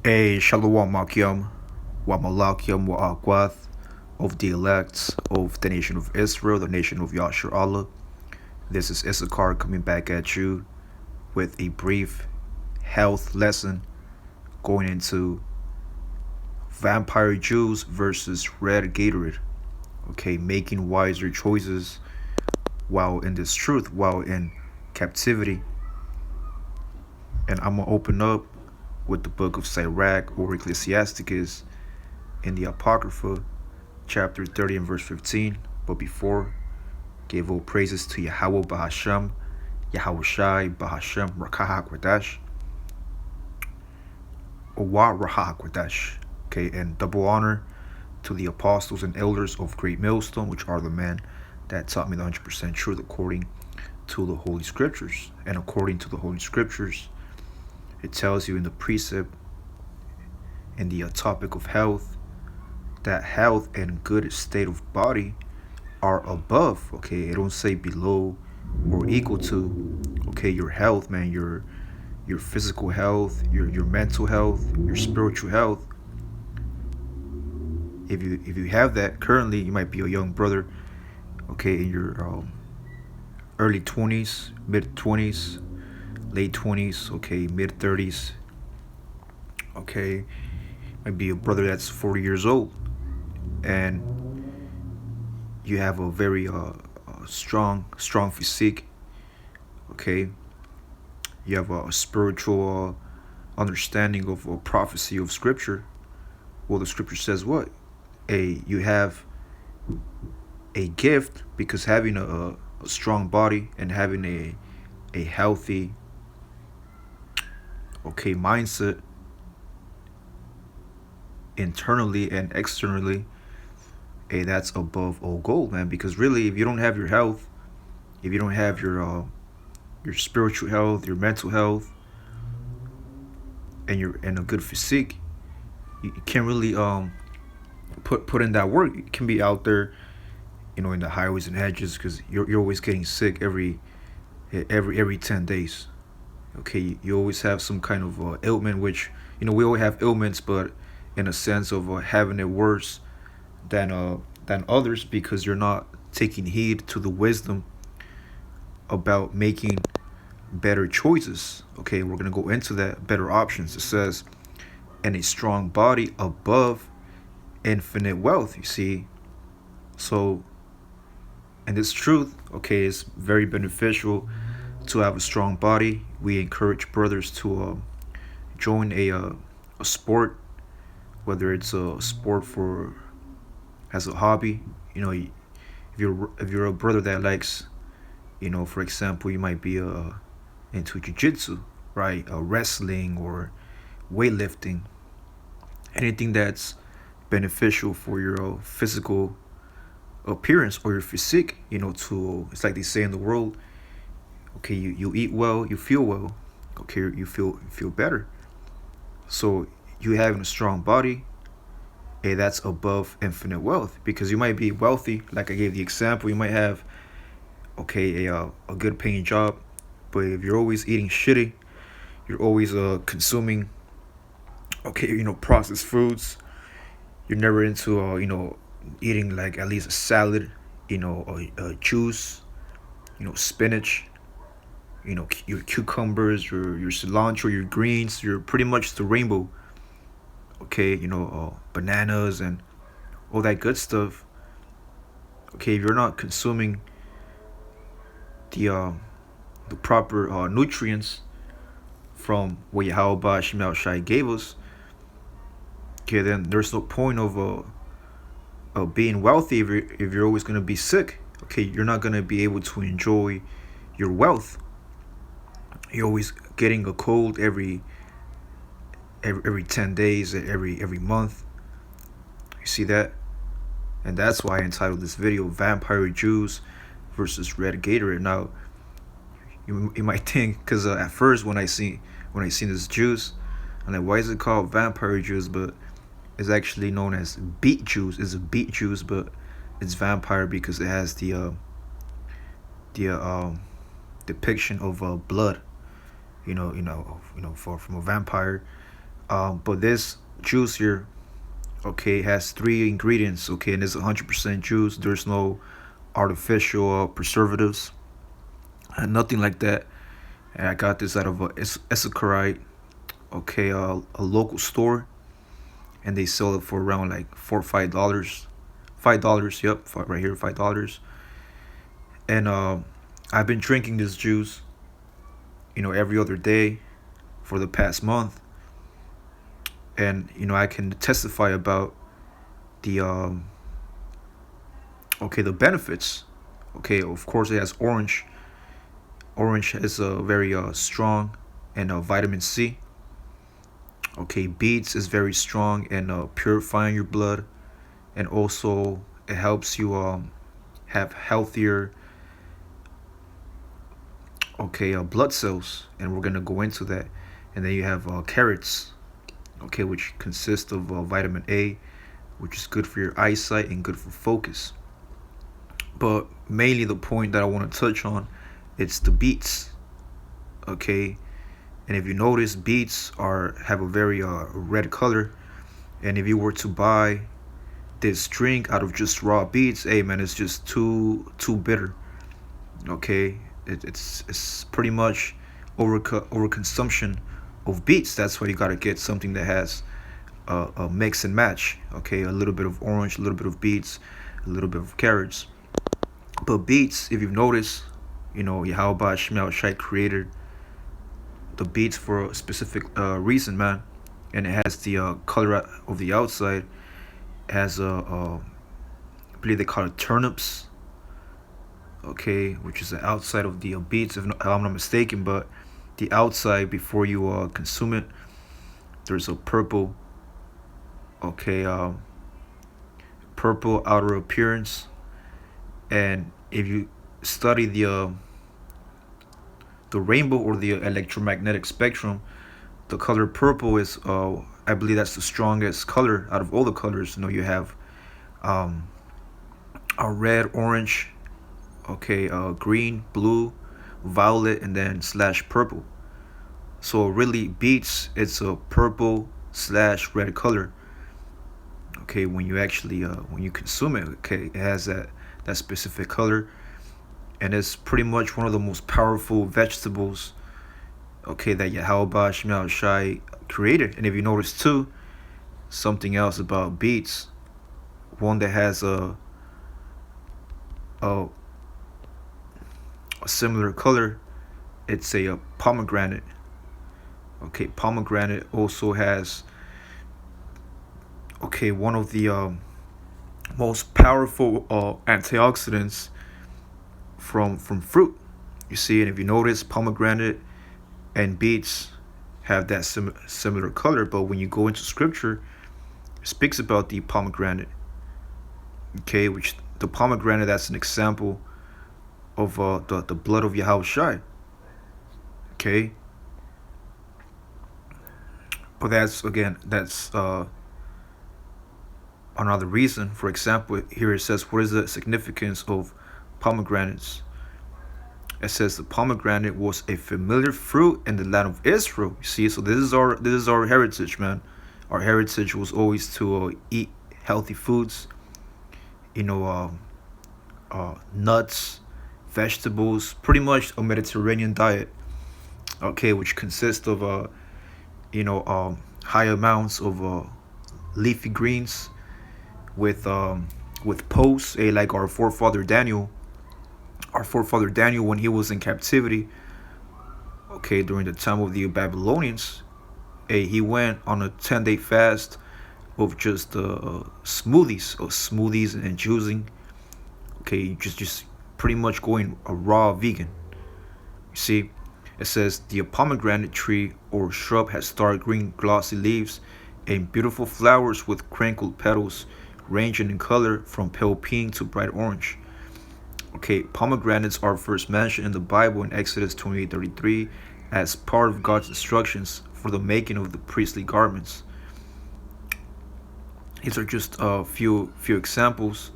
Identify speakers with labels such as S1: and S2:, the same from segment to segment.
S1: A Shalom Makyam, Wamalakyam Wa'akwath, of the elects of the nation of Israel, the nation of Yashar Allah. This is Issachar coming back at you with a brief health lesson going into vampire juice versus red Gatorade. Okay, making wiser choices while in this truth, while in captivity. And I'm gonna open up with the book of Sirach or Ecclesiasticus in the Apocrypha, chapter 30 and verse 15. But before, give all praises to Yahweh Bahasham, Yahweh Shai Bahasham Rakah Kwadash, Owa Rahah Kwadash. Okay, and double honor to the apostles and elders of Great Millstone, which are the men that taught me the 100% truth according to the Holy Scriptures. And according to the Holy Scriptures, it tells you in the precept, in the topic of health, that health and good state of body are above. Okay, it don't say below or equal to. Okay, your health, man, your physical health, your mental health, your spiritual health. If you have that currently, you might be a young brother. Okay, in your early 20s, mid 20s, late 20s. Okay, mid 30s. Okay, might be a brother that's 40 years old, and you have a very strong physique. Okay, you have a spiritual understanding of prophecy of Scripture. Well, the Scripture says what? You have a gift because having a strong body and having a healthy mindset internally and externally, that's above all gold, man. Because really, if you don't have your health, if you don't have your spiritual health, your mental health, and a good physique, you can't really put in that work. You can be out there, in the highways and hedges, because you're always getting sick every 10 days. Okay, you always have some kind of ailment, which we all have ailments, but in a sense of having it worse than others, because you're not taking heed to the wisdom about making better choices. Okay, we're gonna go into that, better options. It says, and a strong body above infinite wealth. You see, so, and this truth, okay, is very beneficial to have a strong body. We encourage brothers to join a sport, whether it's a sport for as a hobby. If you're a brother that likes, for example, you might be into jiu-jitsu, right? Wrestling or weightlifting, anything that's beneficial for your physical appearance or your physique. To, it's like they say in the world. Okay, you eat well, you feel well. Okay, you feel better. So you having a strong body, that's above infinite wealth, because you might be wealthy, like I gave the example. You might have a good paying job, but if you're always eating shitty, you're always consuming processed foods. You're never into eating like at least a salad, a juice, spinach, your cucumbers, your cilantro, your greens. You're pretty much the rainbow. Okay, bananas and all that good stuff. Okay, if you're not consuming the proper nutrients from what Yahweh Shemel Shai gave us, okay, then there's no point of being wealthy if you're always gonna be sick. Okay, you're not gonna be able to enjoy your wealth. You're always getting a cold every 10 days, every month. You see that? And that's why I entitled this video Vampire Juice versus Red Gatorade. Now, you might think, because at first when I seen this juice, I'm like, why is it called vampire juice? But it's actually known as beet juice. It's a beet juice, but it's vampire because it has the depiction of blood. From a vampire. But this juice here, okay, has three ingredients. Okay, and it's 100% juice. There's no artificial preservatives, and nothing like that. And I got this out of a Essacarite, okay, a local store, and they sell it for around like $4 or $5. $5, yep, right here, $5. And I've been drinking this juice, every other day for the past month, and I can testify about the okay, the benefits. Okay, of course it has orange. Orange is a very strong and vitamin C. Okay, beets is very strong and purifying your blood, and also it helps you have healthier, okay, blood cells, and we're gonna go into that. And then you have carrots, okay, which consist of vitamin A, which is good for your eyesight and good for focus. But mainly the point that I want to touch on, it's the beets, okay. And if you notice, beets are have a very red color. And if you were to buy this drink out of just raw beets, hey man, it's just too bitter. Okay, it's pretty much overconsumption of beets. That's why you gotta get something that has a mix and match. Okay, a little bit of orange, a little bit of beets, a little bit of carrots. But beets, if you've noticed, Yahweh Shemel Shai created the beets for a specific reason, man. And it has the color of the outside. It has I believe they call it turnips, okay, which is the outside of the beets, if I'm not mistaken. But the outside, before you consume it, there's a purple, okay, purple outer appearance. And if you study the rainbow or the electromagnetic spectrum, the color purple is I believe that's the strongest color out of all the colors. You have um, a red, orange, okay, green, blue, violet, and then slash purple. So really beets, it's a purple slash red color. Okay, when you actually when you consume it, okay, it has that specific color, and it's pretty much one of the most powerful vegetables, okay, that Yahweh Shemel Shai created. And if you notice too, something else about beets, one that has a, a similar color, it's a pomegranate. Okay, pomegranate also has, okay, one of the most powerful antioxidants from fruit. You see, and if you notice, pomegranate and beets have that similar color. But when you go into scripture, it speaks about the pomegranate, okay, which the pomegranate, that's an example of the blood of Yahweh Shai, okay. But that's another reason. For example, here it says, what is the significance of pomegranates? It says the pomegranate was a familiar fruit in the land of Israel. You see, so this is our heritage, man. Our heritage was always to eat healthy foods, nuts, vegetables, pretty much a Mediterranean diet. Okay, which consists of high amounts of leafy greens with posts, like our forefather Daniel, when he was in captivity, okay, during the time of the Babylonians, he went on a 10-day fast of just smoothies and juicing. Okay, just pretty much going a raw vegan. You see, it says the pomegranate tree or shrub has dark green glossy leaves and beautiful flowers with crinkled petals, ranging in color from pale pink to bright orange. Okay, pomegranates are first mentioned in the Bible in Exodus 28:33 as part of God's instructions for the making of the priestly garments. These are just a few examples.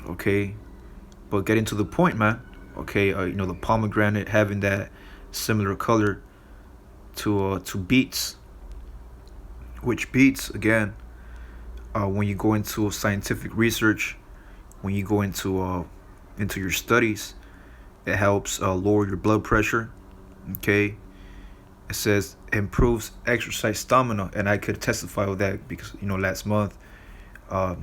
S1: Okay, but getting to the point, man. Okay, the pomegranate having that similar color, to beets, which beets again, when you go into scientific research, when you go into your studies, it helps lower your blood pressure. Okay, it says improves exercise stamina, and I could testify with that because last month, uh,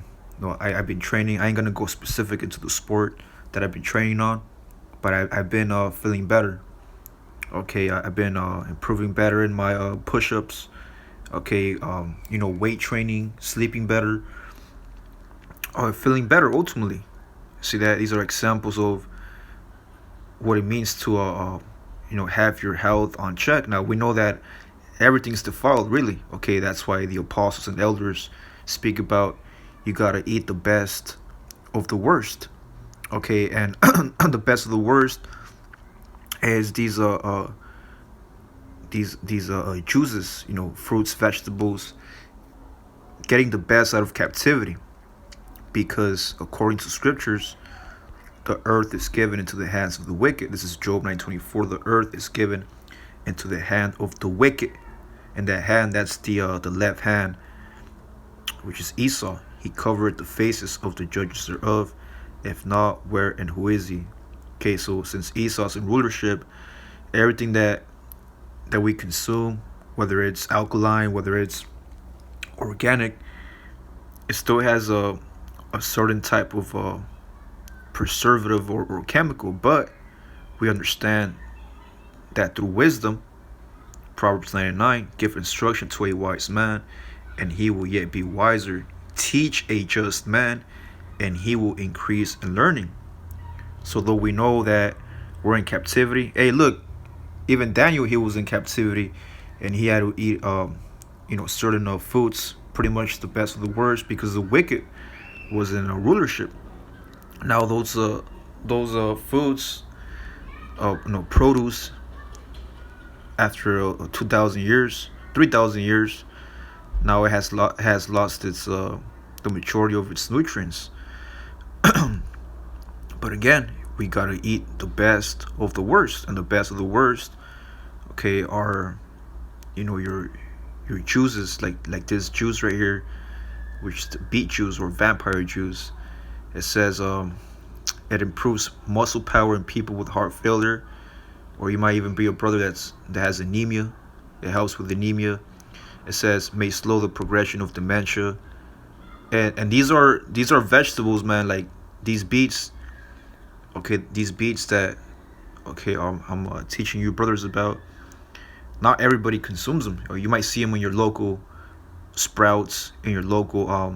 S1: I've been training. I ain't gonna go specific into the sport that I've been training on, but I've been feeling better. Okay, I've been improving better in my push-ups. Okay, weight training, sleeping better, feeling better ultimately. See that these are examples of what it means to have your health on check. Now we know that everything's defiled, really. Okay, that's why the apostles and elders speak about you gotta eat the best of the worst. Okay, and the best of the worst is these juices, fruits, vegetables, getting the best out of captivity, because according to scriptures, the earth is given into the hands of the wicked. This is Job 9:24. The earth is given into the hand of the wicked, and that hand, that's the left hand, which is Esau. He covered the faces of the judges thereof. If not, where and who is he? Okay, so since Esau's in rulership, everything that we consume, whether it's alkaline, whether it's organic, it still has a certain type of preservative or chemical. But we understand that through wisdom, Proverbs 9:9, give instruction to a wise man, and he will yet be wiser. Teach a just man, and he will increase in learning. So though we know that we're in captivity, hey, look, even Daniel, he was in captivity, and he had to eat certain foods, pretty much the best of the worst, because the wicked was in a rulership. Now those foods, produce after 2,000 years, 3,000 years, now it has lost its the majority of its nutrients. But again, we gotta eat the best of the worst, and the best of the worst, okay, are your juices, like this juice right here, which is the beet juice or vampire juice. It says it improves muscle power in people with heart failure, or you might even be a brother that has anemia. It helps with anemia. It says may slow the progression of dementia. And these are vegetables, man. Like these beets, okay, these beets that, okay, I'm teaching you brothers about. Not everybody consumes them, or you might see them in your local Sprouts, in your local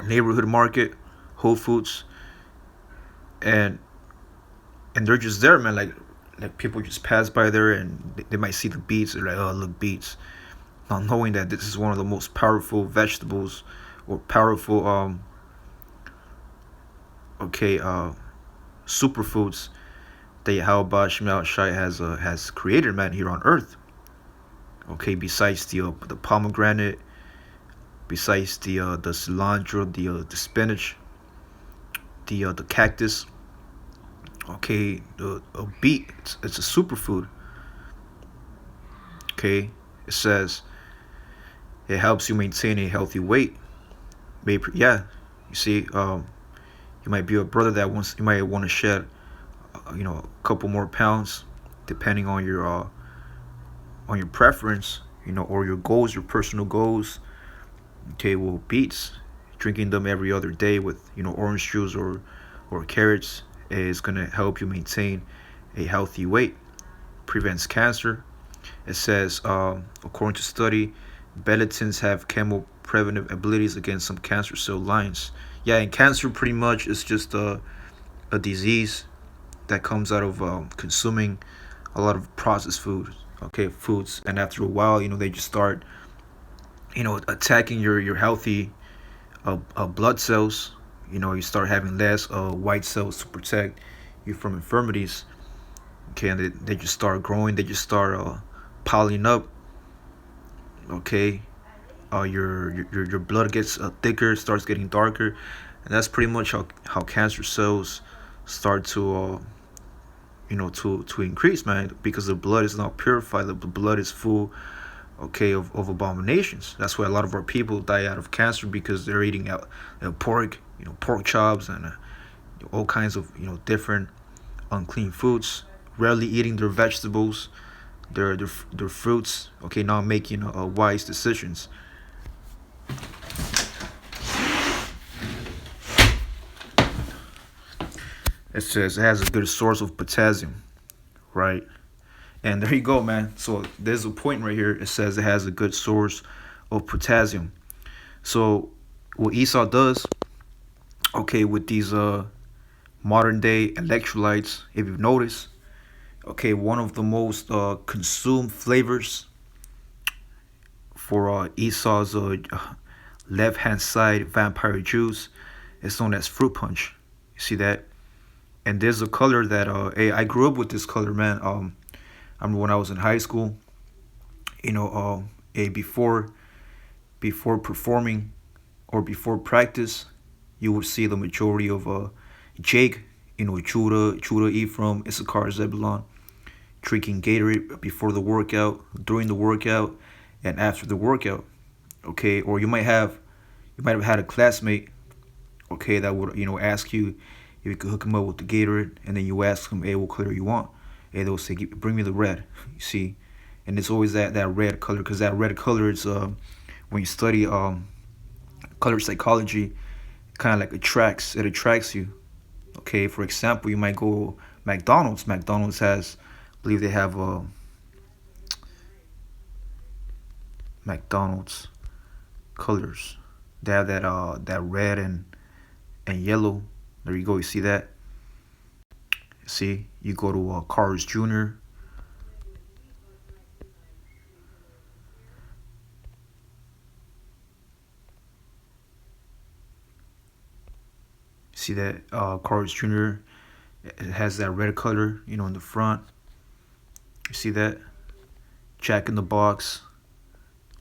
S1: neighborhood market, Whole Foods, and they're just there, man. Like people just pass by there, and they might see the beets. They're like, oh, look, beets, not knowing that this is one of the most powerful vegetables, or powerful superfoods that Yahweh Shemel Shai has created, man, here on earth. Okay, besides the pomegranate, besides the cilantro, the spinach, the cactus. Okay, the beet, it's a superfood. Okay, it says it helps you maintain a healthy weight. Maybe, yeah, you see, you might be a brother that wants, you might want to shed, a couple more pounds, depending on your preference, or your goals, your personal goals. Okay, well, beets, drinking them every other day with orange juice or carrots is gonna help you maintain a healthy weight. Prevents cancer. It says, according to study, Bellatins have chemopreventive abilities against some cancer cell lines. Yeah, and cancer pretty much is just a disease that comes out of consuming a lot of processed foods. Okay, foods, and after a while, they just start, attacking your healthy blood cells. You start having less white cells to protect you from infirmities. Okay, and they just start growing. They just start piling up. Okay, your blood gets thicker, starts getting darker, and that's pretty much how cancer cells start to to increase, man, because the blood is not purified. The blood is full, okay, of abominations. That's why a lot of our people die out of cancer because they're eating out pork, pork chops and all kinds of different unclean foods. Rarely eating their vegetables, their fruits. Okay, not making wise decisions. It says it has a good source of potassium, right? And there you go, man. So there's a point right here. It says it has a good source of potassium. So what Esau does, okay, with these modern day electrolytes, if you've noticed, okay, one of the most consumed flavors for Esau's left hand side vampire juice is known as fruit punch. You see that? And there's a color that hey, I grew up with this color, man. I remember when I was in high school, hey, before performing or before practice, you would see the majority of Jake, Judah, Ephraim, Issachar, Zebulon, drinking Gatorade before the workout, during the workout, and after the workout. Okay, or you might have had a classmate, okay, that would ask you if you could hook him up with the Gatorade, and then you ask him, hey, what color you want? Hey, they'll say, bring me the red. You see, and it's always that red color, because that red color is when you study color psychology, kind of like it attracts you. Okay, for example, you might go McDonald's. McDonald's has, I believe they have McDonald's colors. They have that red and yellow. There you go. You see that? See, you go to Carl's Jr. See that Carl's Jr. It has that red color, in the front. You see that? Jack in the Box.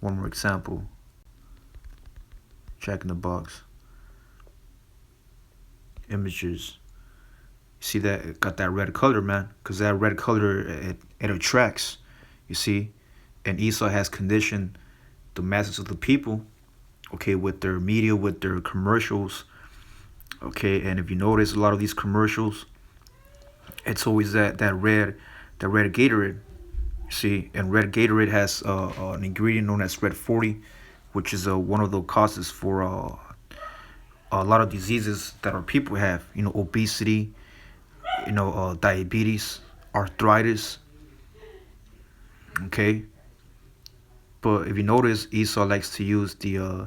S1: One more example. Jack in the Box. Images. You see that? It got that red color, man. Because that red color, it attracts. You see? And Esau has conditioned the masses of the people, okay, with their media, with their commercials. Okay, and if you notice a lot of these commercials, it's always that red Gatorade. See, and red Gatorade has an ingredient known as red 40, which is one of the causes for a lot of diseases that our people have. Obesity, diabetes, arthritis. Okay, but if you notice, Esau likes to use the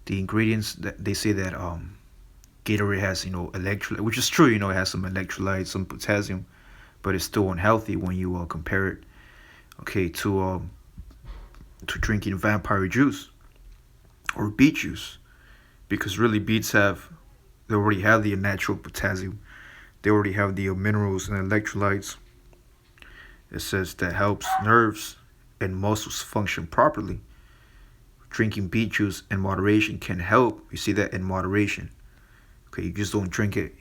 S1: ingredients that they say that Gatorade has electrolyte, which is true. It has some electrolytes, some potassium, but it's still unhealthy when you compare it, okay, to drinking vampire juice or beet juice, because really they already have the natural potassium, they already have the minerals and electrolytes. It says that helps nerves and muscles function properly. Drinking beet juice in moderation can help. You see that, in moderation. Okay, you just don't drink it,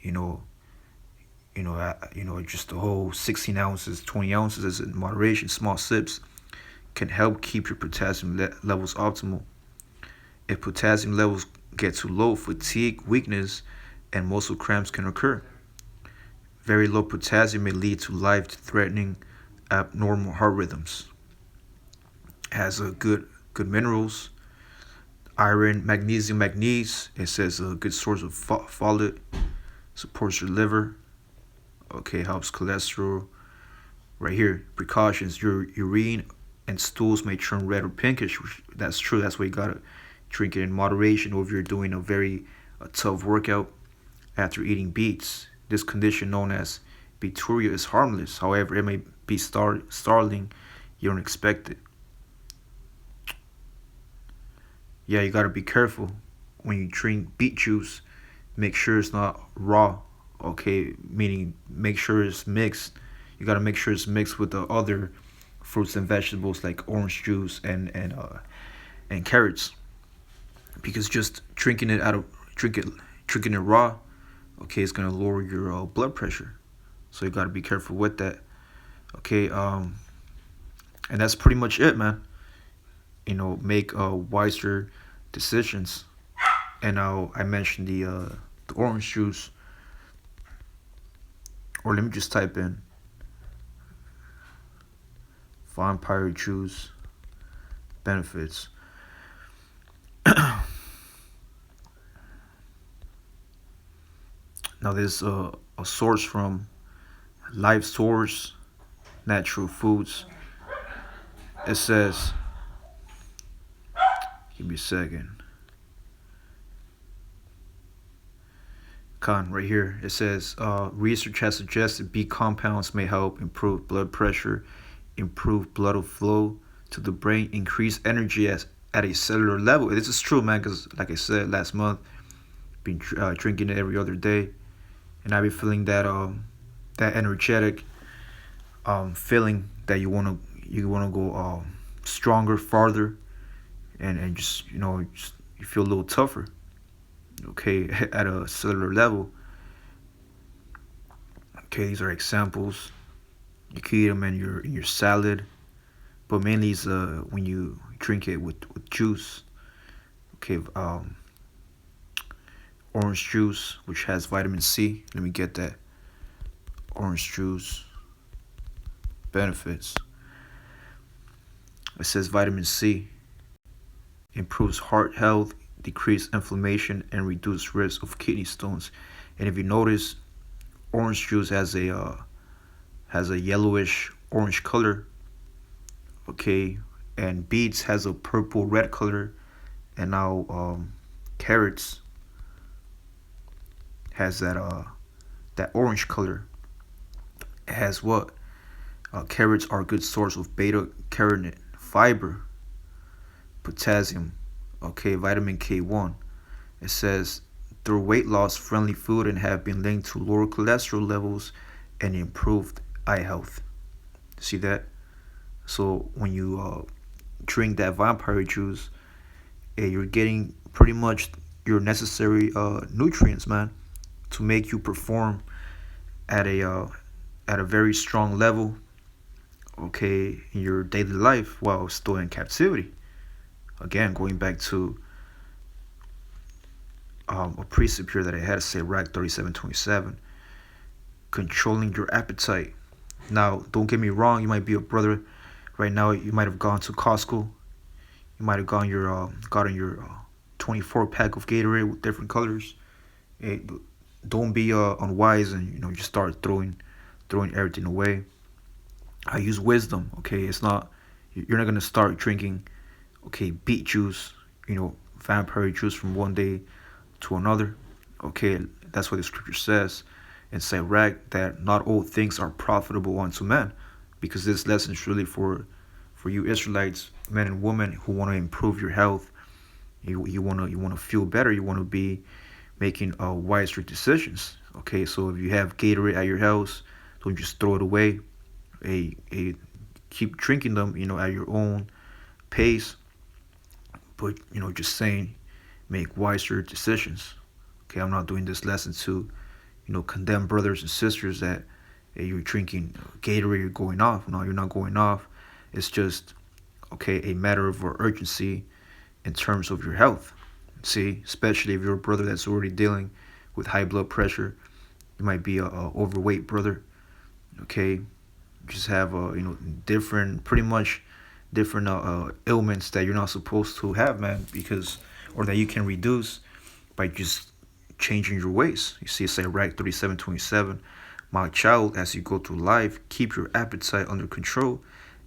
S1: just the whole 16 ounces, 20 ounces as in moderation. Small sips can help keep your potassium levels optimal. If potassium levels get too low, fatigue, weakness, and muscle cramps can occur. Very low potassium may lead to life-threatening abnormal heart rhythms. Has a good minerals, iron, magnesium, manganese. It says a good source of folate, supports your liver. Okay, helps cholesterol. Right here, precautions. Your urine and stools may turn red or pinkish. That's true. That's why you gotta drink it in moderation, or if you're doing a tough workout after eating beets. This condition, known as beturia, is harmless. However, it may be startling. You don't expect it. Yeah, you gotta be careful when you drink beet juice. Make sure it's not raw. Okay, meaning make sure it's mixed. You gotta make sure it's mixed with the other fruits and vegetables like orange juice and carrots. Because just drinking it raw, okay, it's gonna lower your blood pressure. So you gotta be careful with that. Okay, and that's pretty much it, man. Make wiser decisions. And now I mentioned the orange juice, or let me just type in vampire juice benefits. Now there's a source from Life Source Natural Foods. It says, give me a second. Right here. It says research has suggested B compounds may help improve blood pressure, improve blood flow to the brain, increase energy at a cellular level. This is true, man. Because like I said last month, been drinking it every other day, and I be feeling that energetic feeling that you wanna go stronger, farther, and just just you feel a little tougher. Okay, at a cellular level. Okay, these are examples. You can eat them in your salad, but mainly it's when you drink it with juice. Okay, orange juice, which has vitamin C. Let me get that. Orange juice benefits. It says vitamin C improves heart health, decrease inflammation, and reduce risk of kidney stones. And if you notice, orange juice has a yellowish orange color. Okay, and beets has a purple red color, and now carrots has that orange color. It has what? Carrots are a good source of beta carotene, fiber, potassium, okay, vitamin K1. It says they're weight loss friendly food and have been linked to lower cholesterol levels and improved eye health. See that? So when you drink that vampire juice, you're getting pretty much your necessary nutrients, man, to make you perform at a very strong level, okay, in your daily life while still in captivity. Again, going back to a precept here that I had to say, Rack 3727, controlling your appetite. Now, don't get me wrong, you might be a brother right now. You might have gone to Costco. You might have gotten your 24 pack of Gatorade with different colors. Hey, don't be unwise and just start throwing everything away. I use wisdom. Okay, it's not you're not gonna start drinking okay beet juice, vampire juice from one day to another. Okay, that's what the scripture says in Sirach, that not all things are profitable unto men, because this lesson is really for you Israelites, men and women who want to improve your health. You want to feel better. You want to be making wiser decisions. Okay, so if you have Gatorade at your house, don't just throw it away. Keep drinking them, at your own pace. But just saying, make wiser decisions. Okay, I'm not doing this lesson to, condemn brothers and sisters that hey, you're drinking Gatorade, you're going off. No, you're not going off. It's just okay, a matter of urgency in terms of your health. See, especially if you're a brother that's already dealing with high blood pressure, you might be a overweight brother. Okay, just have different, pretty much different ailments that you're not supposed to have, man, because or that you can reduce by just changing your ways. You see, it's like Rack 3727. My child, as you go through life, keep your appetite under control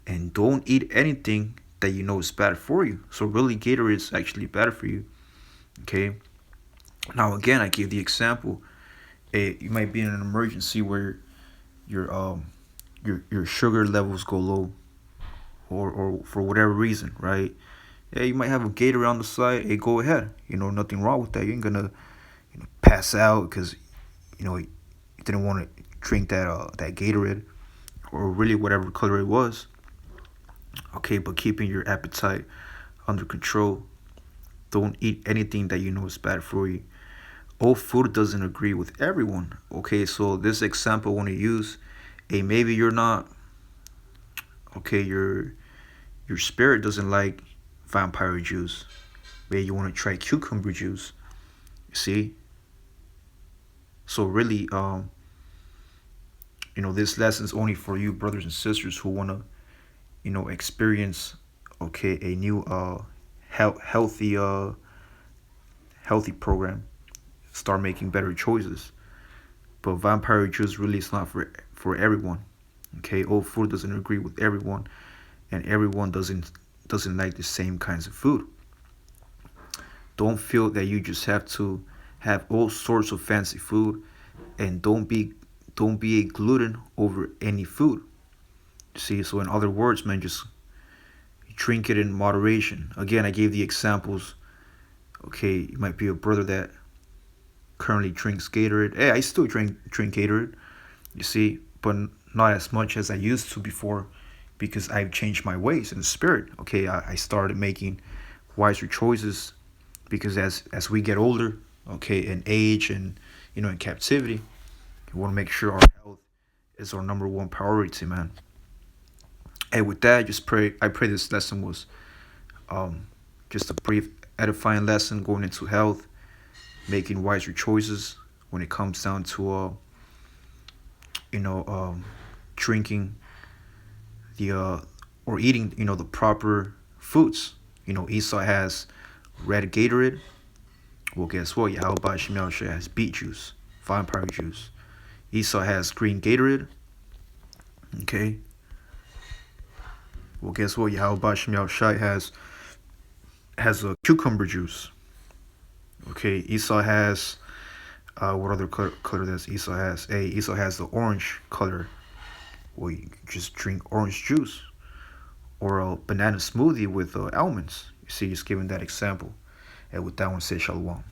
S1: and don't eat anything that you know is bad for you. So really, Gatorade is actually bad for you. Okay. Now again, I gave the example. You might be in an emergency where your your sugar levels go low, or for whatever reason, right? Yeah, you might have a Gator on the side. Hey, go ahead. Nothing wrong with that. You ain't gonna pass out because you didn't want to drink that Gatorade or really whatever color it was. Okay, but keeping your appetite under control. Don't eat anything that you know is bad for you. all food doesn't agree with everyone. Okay, so this example I want to use, hey, maybe you're not okay. Your spirit doesn't like vampire juice. Maybe you want to try cucumber juice. You see, so really, this lesson is only for you, brothers and sisters, who want to, experience, okay, a new healthy healthy program. Start making better choices. But vampire juice really is not for everyone. Okay, all food doesn't agree with everyone, and everyone doesn't like the same kinds of food. Don't feel that you just have to have all sorts of fancy food, and don't be a gluten over any food. See, so in other words, man, just drink it in moderation. Again, I gave the examples. Okay, you might be a brother that currently drinks Gatorade. Hey, I still drink Gatorade. You see, but not as much as I used to before, because I've changed my ways in the spirit. Okay, I started making wiser choices, because as we get older, okay, in age and in captivity, we want to make sure our health is our number one priority, man. And with that, just pray. I pray this lesson was um, just a brief, edifying lesson going into health, making wiser choices when it comes down to you know, drinking the or eating the proper foods. Esau has red Gatorade. Well, guess what? Yahweh Shemel has beet juice, vampire juice. Esau has green Gatorade. Okay. Well, guess what? Yahweh Shemel has a cucumber juice. Okay. Esau has what other color does Esau has? Hey, Esau has the orange color. Well, you just drink orange juice or a banana smoothie with almonds. You see, just giving that example. And with that one, say shalom.